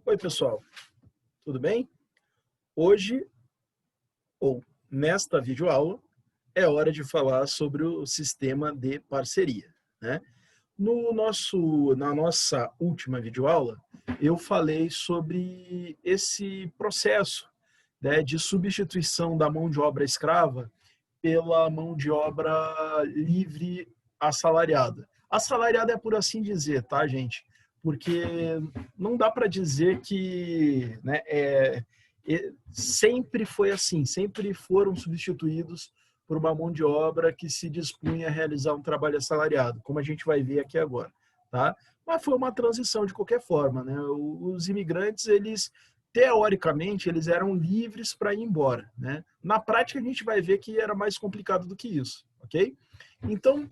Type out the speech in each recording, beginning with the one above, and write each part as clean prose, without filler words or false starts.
Oi, pessoal, tudo bem? Hoje, ou nesta videoaula, é hora de falar sobre o sistema de parceria, né? Na nossa última videoaula, eu falei sobre esse processo, né, de substituição da mão de obra escrava pela mão de obra livre assalariada. Assalariada é por assim dizer, tá, gente? Porque não dá para dizer que, né, sempre foi assim, sempre foram substituídos por uma mão de obra que se dispunha a realizar um trabalho assalariado, como a gente vai ver aqui agora, tá? Mas foi uma transição de qualquer forma, né? Os imigrantes, eles teoricamente, eles eram livres para ir embora, né? Na prática, a gente vai ver que era mais complicado do que isso, ok? Então,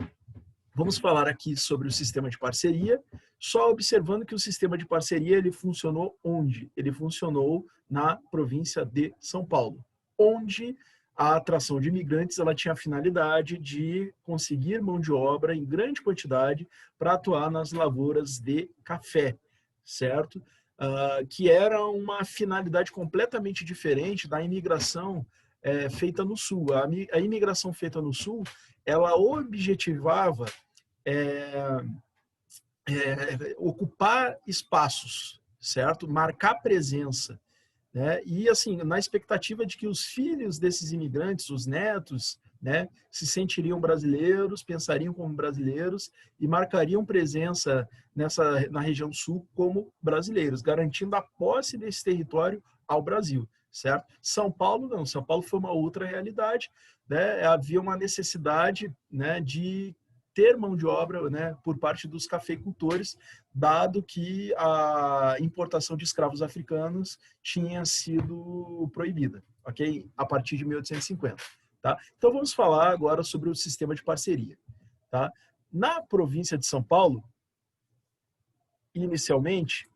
vamos falar aqui sobre o sistema de parceria, só observando que o sistema de parceria ele funcionou onde? Ele funcionou na província de São Paulo, onde a atração de imigrantes ela tinha a finalidade de conseguir mão de obra em grande quantidade para atuar nas lavouras de café, certo? Que era uma finalidade completamente diferente da imigração feita no Sul. A imigração feita no Sul, ela objetivava é, ocupar espaços, certo? Marcar presença, né? E assim, na expectativa de que os filhos desses imigrantes, os netos, né, se sentiriam brasileiros, pensariam como brasileiros e marcariam presença na região sul como brasileiros, garantindo a posse desse território ao Brasil, certo? São Paulo não, São Paulo foi uma outra realidade, né? Havia uma necessidade, né, de ter mão de obra, né, por parte dos cafeicultores, dado que a importação de escravos africanos tinha sido proibida, ok? A partir de 1850, tá? Então vamos falar agora sobre o sistema de parceria, tá? Na província de São Paulo, inicialmente,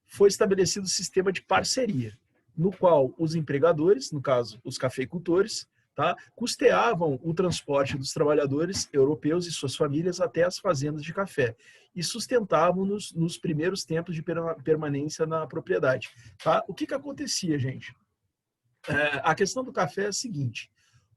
foi estabelecido o sistema de parceria, no qual os empregadores, no caso, os cafeicultores, tá, custeavam o transporte dos trabalhadores europeus e suas famílias até as fazendas de café e sustentavam-nos nos primeiros tempos de permanência na propriedade. Tá? O que acontecia, gente? A questão do café é a seguinte: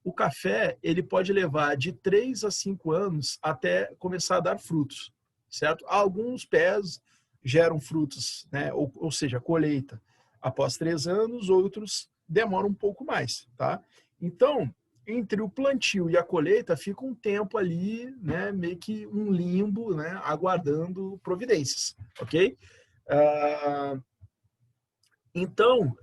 o café ele pode levar de 3 a 5 anos até começar a dar frutos, certo? Alguns pés geram frutos, né? Ou seja, colheita após 3 anos, outros demoram um pouco mais, tá? Então, entre o plantio e a colheita fica um tempo ali, né? Meio que um limbo, né? Aguardando providências, ok? Uh, então,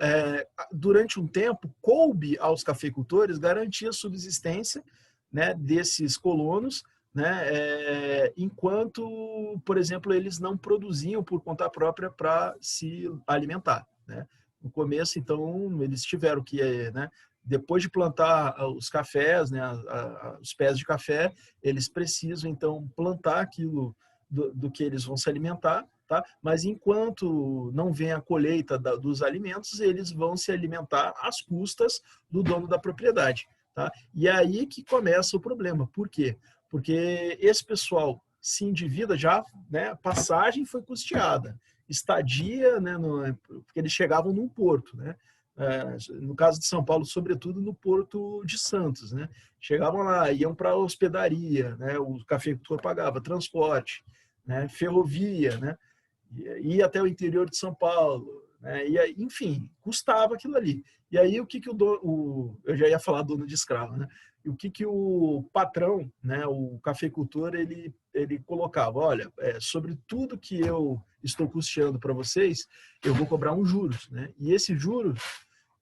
durante um tempo, coube aos cafeicultores garantir a subsistência, né, desses colonos, né, enquanto, por exemplo, eles não produziam por conta própria para se alimentar, né? No começo, então, eles tiveram que, né, depois de plantar os cafés, né, os pés de café, eles precisam, então, plantar aquilo do que eles vão se alimentar, tá? Mas enquanto não vem a colheita dos alimentos, eles vão se alimentar às custas do dono da propriedade, tá? E é aí que começa o problema. Por quê? Porque esse pessoal se endivida já, né? A passagem foi custeada, estadia, né? Porque eles chegavam num porto, né? No caso de São Paulo, sobretudo no Porto de Santos, né? Chegavam lá, iam para a hospedaria, né? O cafeicultor pagava transporte, né? Ferrovia, né? Ir até o interior de São Paulo, né? E aí, enfim, custava aquilo ali. E aí o que eu já ia falar dono de escravo, né? E o que o patrão, né, o cafeicultor, ele colocava, olha, sobre tudo que eu estou custeando para vocês, eu vou cobrar um juros, né? E esse juros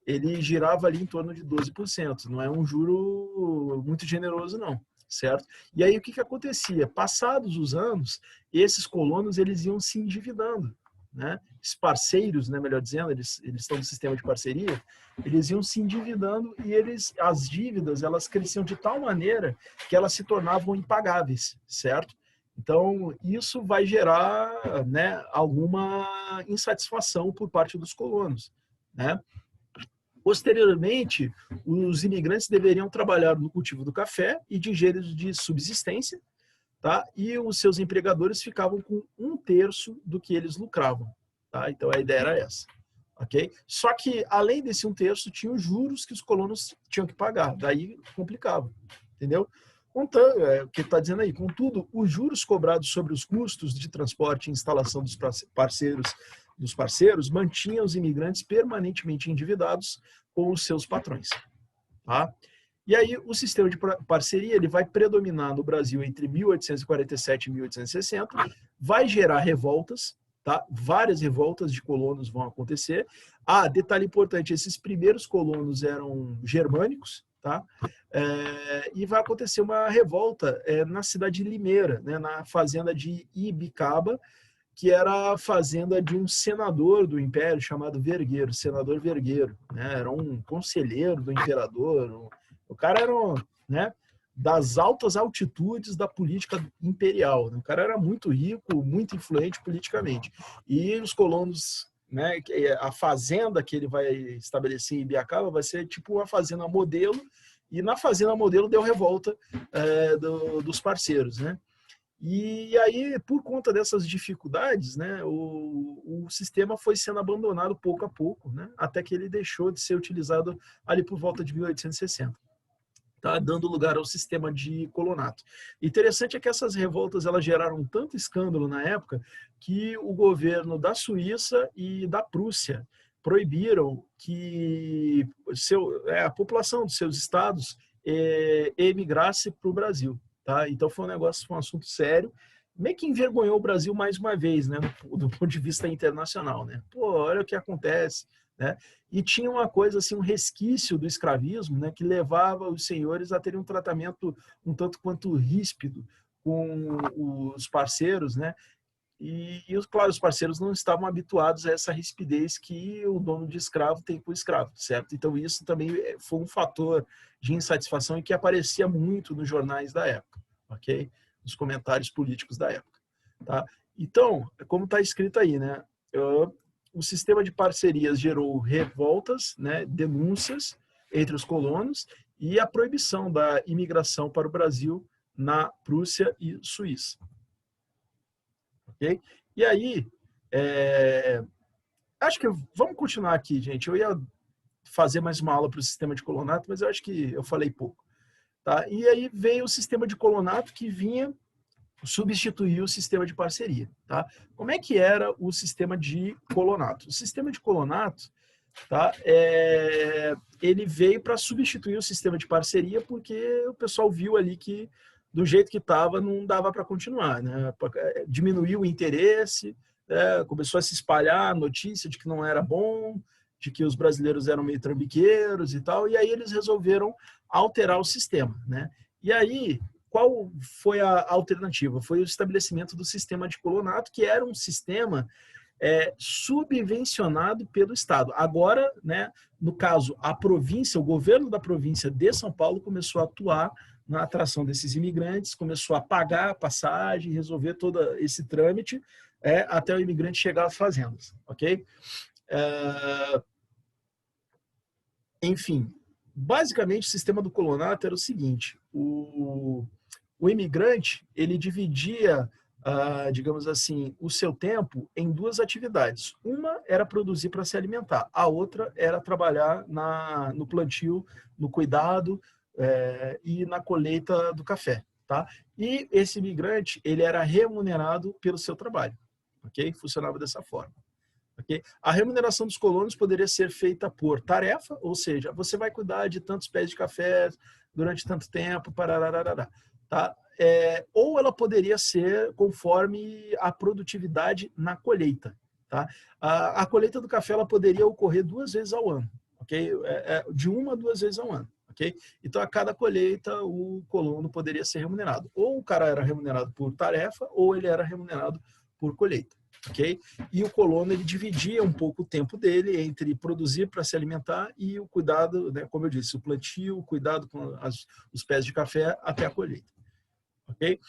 ele girava ali em torno de 12%. Não é um juro muito generoso, não, certo? E aí o que acontecia? Passados os anos, esses colonos eles iam se endividando, né? Os parceiros, né, melhor dizendo, eles estão no sistema de parceria, eles iam se endividando e as dívidas elas cresciam de tal maneira que elas se tornavam impagáveis, certo? Então, isso vai gerar, né, alguma insatisfação por parte dos colonos, né? Posteriormente, os imigrantes deveriam trabalhar no cultivo do café e de engenhos de subsistência, tá? E os seus empregadores ficavam com 1/3 do que eles lucravam, tá? Então a ideia era essa. ok? Só que, além desse 1/3, tinha os juros que os colonos tinham que pagar. Daí complicava, entendeu? Contanto, o que está dizendo aí, contudo, os juros cobrados sobre os custos de transporte e instalação dos parceiros mantinham os imigrantes permanentemente endividados com os seus patrões. Tá? E aí o sistema de parceria ele vai predominar no Brasil entre 1847 e 1860, vai gerar revoltas, tá? Várias revoltas de colonos vão acontecer. Ah, detalhe importante, esses primeiros colonos eram germânicos, tá? E vai acontecer uma revolta na cidade de Limeira, né? Na fazenda de Ibicaba, que era a fazenda de um senador do Império chamado Vergueiro, senador Vergueiro, né? Era um conselheiro do imperador, o cara era, né, das altas altitudes da política imperial, né? O cara era muito rico, muito influente politicamente. E os colonos, né, a fazenda que ele vai estabelecer em Ibiacaba vai ser tipo uma fazenda modelo, e na fazenda modelo deu revolta dos parceiros, né? E aí, por conta dessas dificuldades, né, o sistema foi sendo abandonado pouco a pouco, né, até que ele deixou de ser utilizado ali por volta de 1860. Tá, dando lugar ao sistema de colonato. Interessante é que essas revoltas elas geraram tanto escândalo na época que o governo da Suíça e da Prússia proibiram que a população dos seus estados emigrasse para o Brasil. Tá? Então foi um assunto sério, meio que envergonhou o Brasil mais uma vez, né, do ponto de vista internacional. Né? Pô, olha o que acontece. Né? E tinha uma coisa assim, um resquício do escravismo, né, que levava os senhores a terem um tratamento um tanto quanto ríspido com os parceiros, né? Claro, os parceiros não estavam habituados a essa rispidez que o dono de escravo tem com o escravo, certo? Então isso também foi um fator de insatisfação e que aparecia muito nos jornais da época, ok? Nos comentários políticos da época, tá? Então, como está escrito aí, né? O sistema de parcerias gerou revoltas, né, denúncias entre os colonos e a proibição da imigração para o Brasil na Prússia e Suíça. Okay? E aí, acho que vamos continuar aqui, gente. Eu ia fazer mais uma aula para o sistema de colonato, mas eu acho que eu falei pouco. Tá? E aí veio o sistema de colonato que vinha substituir o sistema de parceria. Tá? Como é que era o sistema de colonato? O sistema de colonato, tá? Ele veio para substituir o sistema de parceria porque o pessoal viu ali que do jeito que estava não dava para continuar, né? Diminuiu o interesse, né? Começou a se espalhar a notícia de que não era bom, de que os brasileiros eram meio trambiqueiros e tal, e aí eles resolveram alterar o sistema, né? E aí, qual foi a alternativa? Foi o estabelecimento do sistema de colonato, que era um sistema subvencionado pelo Estado. Agora, né, no caso, a província, o governo da província de São Paulo começou a atuar na atração desses imigrantes, começou a pagar a passagem, resolver todo esse trâmite até o imigrante chegar às fazendas, ok? Enfim, basicamente o sistema do colonato era o seguinte, o imigrante, ele dividia, digamos assim, o seu tempo em duas atividades. Uma era produzir para se alimentar, a outra era trabalhar no plantio, no cuidado e na colheita do café. Tá? E esse imigrante, ele era remunerado pelo seu trabalho. Okay? Funcionava dessa forma. Okay? A remuneração dos colonos poderia ser feita por tarefa, ou seja, você vai cuidar de tantos pés de café durante tanto tempo, parararará, tá? Ou ela poderia ser conforme a produtividade na colheita. Tá? A colheita do café ela poderia ocorrer 2 vezes ao ano, okay? De 1 a 2 vezes ao ano. Okay? Então, a cada colheita, o colono poderia ser remunerado. Ou o cara era remunerado por tarefa, ou ele era remunerado por colheita. Okay? E o colono ele dividia um pouco o tempo dele entre produzir para se alimentar e o cuidado, né, como eu disse, o plantio, o cuidado com os pés de café até a colheita. Okay?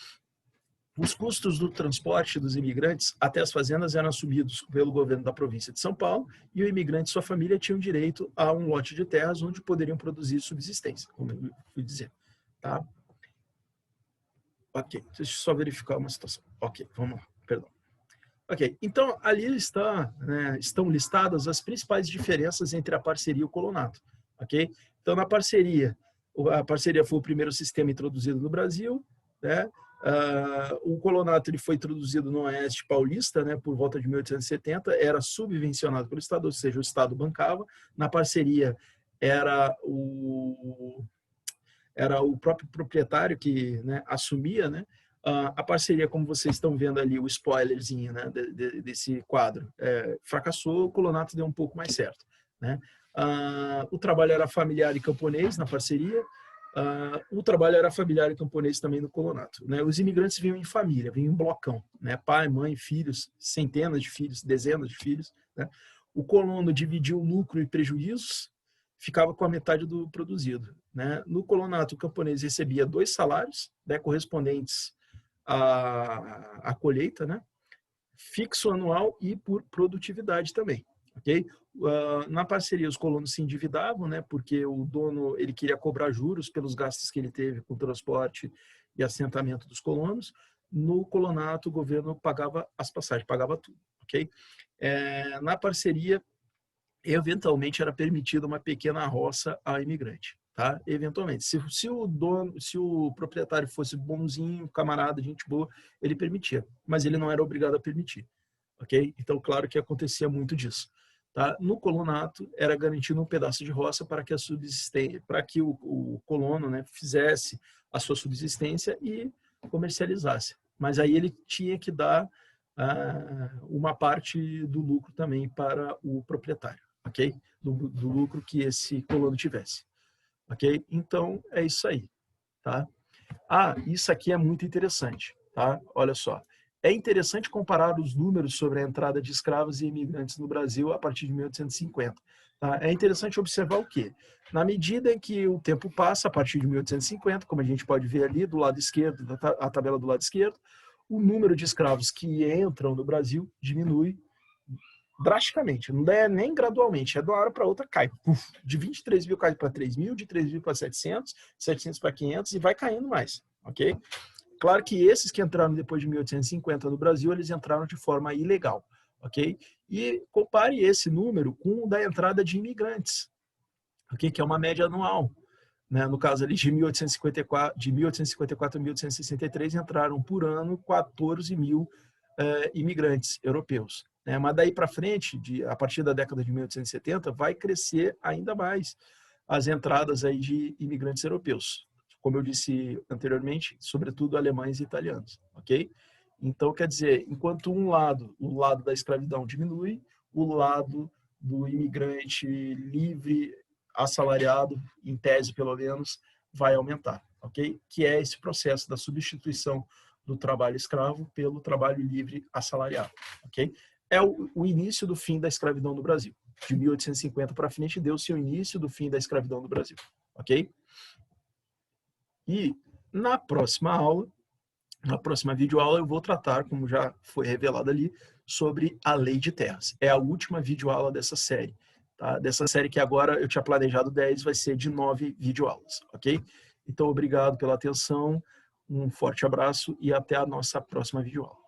Os custos do transporte dos imigrantes até as fazendas eram assumidos pelo governo da província de São Paulo e o imigrante e sua família tinham direito a um lote de terras onde poderiam produzir subsistência, como eu fui dizer. Tá? Ok, deixa eu só verificar uma situação. Ok, vamos lá, perdão. Ok, então ali está, né, estão listadas as principais diferenças entre a parceria e o colonato, ok? Então, na parceria, a parceria foi o primeiro sistema introduzido no Brasil, né? O colonato ele foi introduzido no Oeste Paulista, né, por volta de 1870, era subvencionado pelo Estado, ou seja, o Estado bancava. Na parceria era o próprio proprietário que, né, assumia, né? A parceria, como vocês estão vendo ali, o spoilerzinho, né, desse quadro, fracassou, o colonato deu um pouco mais certo, né? O trabalho era familiar e camponês na parceria, o trabalho era familiar e camponês também no colonato, né? Os imigrantes vinham em família, vinham em blocão, né? Pai, mãe, filhos, centenas de filhos, dezenas de filhos, né? O colono dividia o lucro e prejuízos, ficava com a metade do produzido, né? No colonato, o camponês recebia 2 salários, né, correspondentes à colheita, né? Fixo anual e por produtividade também, ok? Na parceria, os colonos se endividavam, né? Porque o dono ele queria cobrar juros pelos gastos que ele teve com o transporte e assentamento dos colonos. No colonato, o governo pagava as passagens, pagava tudo, ok? Na parceria, eventualmente era permitida uma pequena roça a imigrante, tá? Eventualmente, se o proprietário fosse bonzinho, camarada, gente boa, ele permitia, mas ele não era obrigado a permitir, ok? Então, claro que acontecia muito disso, tá? No colonato era garantido um pedaço de roça para que a subsistência, para que o colono, né, fizesse a sua subsistência e comercializasse, mas aí ele tinha que dar uma parte do lucro também para o proprietário, ok? Do lucro que esse colono tivesse, ok? Então, é isso aí, tá? Isso aqui é muito interessante, tá? Olha só. É interessante comparar os números sobre a entrada de escravos e imigrantes no Brasil a partir de 1850. Tá? É interessante observar o quê? Na medida em que o tempo passa, a partir de 1850, como a gente pode ver ali do lado esquerdo, a tabela do lado esquerdo, o número de escravos que entram no Brasil diminui drasticamente, não é nem gradualmente, é de uma hora para outra cai. De 23 mil cai para 3 mil, de 3 mil para 700, 700 para 500 e vai caindo mais, ok? Claro que esses que entraram depois de 1850 no Brasil, eles entraram de forma ilegal, ok? E compare esse número com o da entrada de imigrantes, ok? Que é uma média anual. Né? No caso ali de 1854 a 1863 entraram por ano 14 mil imigrantes europeus. Né? Mas daí para frente, a partir da década de 1870, vai crescer ainda mais as entradas aí de imigrantes europeus. Como eu disse anteriormente, sobretudo alemães e italianos, ok? Então, quer dizer, enquanto o lado da escravidão diminui, o lado do imigrante livre, assalariado, em tese pelo menos, vai aumentar, ok? Que é esse processo da substituição do trabalho escravo pelo trabalho livre assalariado, ok? É o início do fim da escravidão no Brasil. De 1850 para frente, deu-se o início do fim da escravidão no Brasil, ok? E na próxima videoaula, eu vou tratar, como já foi revelado ali, sobre a Lei de Terras. É a última videoaula dessa série. Tá? Dessa série que agora eu tinha planejado 10, vai ser de 9 videoaulas, ok? Então, obrigado pela atenção, um forte abraço e até a nossa próxima videoaula.